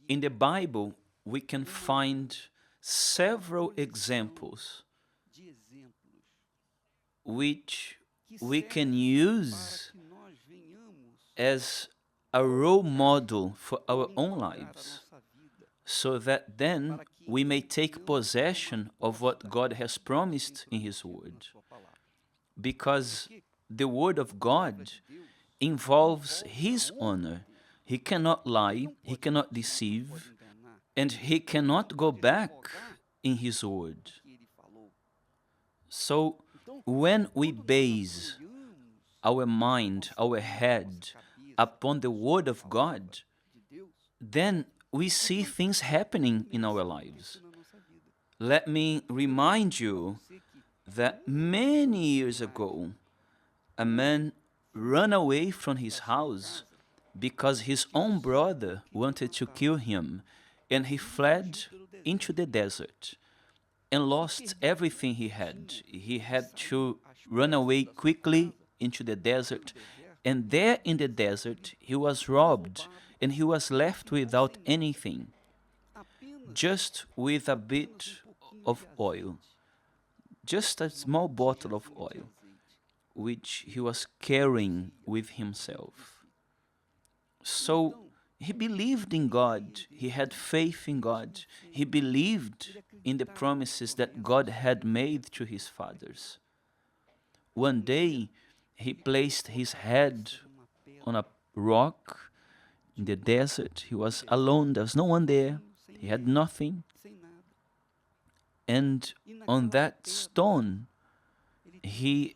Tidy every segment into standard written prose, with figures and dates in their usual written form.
In the Bible, we can find several examples which we can use as a role model for our own lives, so that then we may take possession of what God has promised in His Word. Because the Word of God involves His honor. He cannot lie, He cannot deceive, and He cannot go back in His Word. So, when we base our mind, our head, upon the Word of God, then we see things happening in our lives. Let me remind you that many years ago, a man ran away from his house because his own brother wanted to kill him, and he fled into the desert and lost everything he had. He had to run away quickly into the desert, and there in the desert he was robbed, and he was left without anything, just with a bit of oil, just a small bottle of oil, which he was carrying with himself. So he believed in God, he had faith in God, he believed in the promises that God had made to his fathers. One day, he placed his head on a rock in the desert. He was alone, there was no one there, he had nothing. And on that stone, he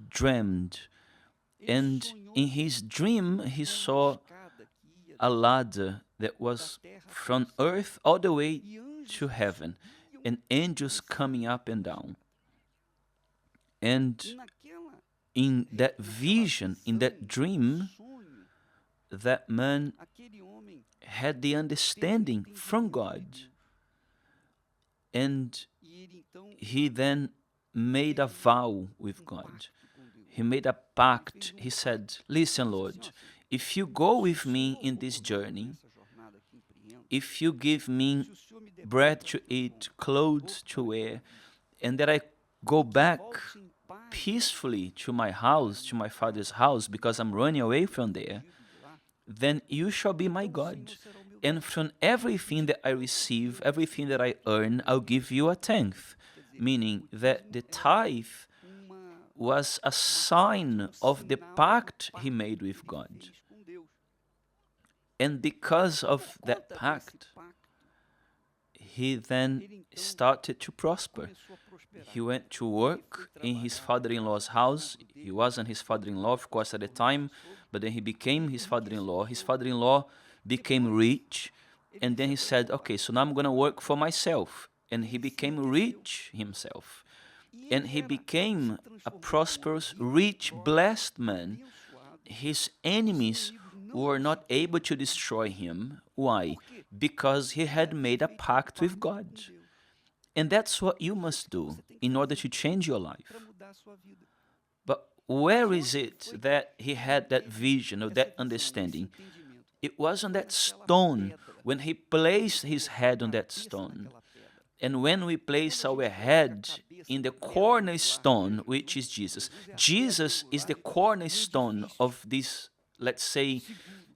dreamed. And in his dream, he saw a ladder that was from earth all the way to heaven, and angels coming up and down. And in that vision, in that dream, that man had the understanding from God. And he then made a vow with God. He made a pact. He said, "Listen, Lord, if you go with me in this journey, if you give me bread to eat, clothes to wear, and that I go back peacefully to my house, to my father's house, because I'm running away from there, then you shall be my God. And from everything that I receive, everything that I earn, I'll give you a tenth." Meaning that the tithe was a sign of the pact he made with God. And because of that pact, he then started to prosper. He went to work in his father-in-law's house. He wasn't his father-in-law, of course, at the time, but then he became his father-in-law. His father-in-law became rich, and then he said, "Okay, so now I'm going to work for myself." And he became rich himself. And he became a prosperous, rich, blessed man. His enemies were not able to destroy him. Why? Because he had made a pact with God. And that's what you must do in order to change your life. But where is it that he had that vision or that understanding? It was on that stone, when he placed his head on that stone. And when we place our head in the cornerstone, which is Jesus, Jesus is the cornerstone of this, let's say,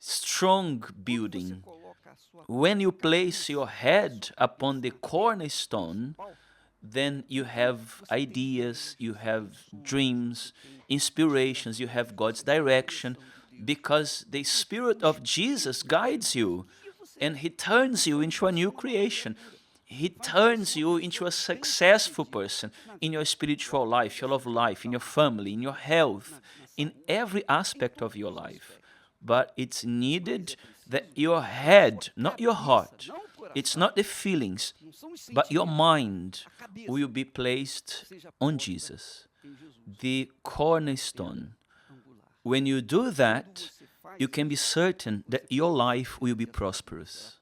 strong building. When you place your head upon the cornerstone, then you have ideas, you have dreams, inspirations, you have God's direction, because the Spirit of Jesus guides you, and He turns you into a new creation. He turns you into a successful person in your spiritual life, your love life, in your family, in your health, in every aspect of your life. But it's needed that your head, not your heart, it's not the feelings, but your mind will be placed on Jesus, the cornerstone. When you do that, you can be certain that your life will be prosperous.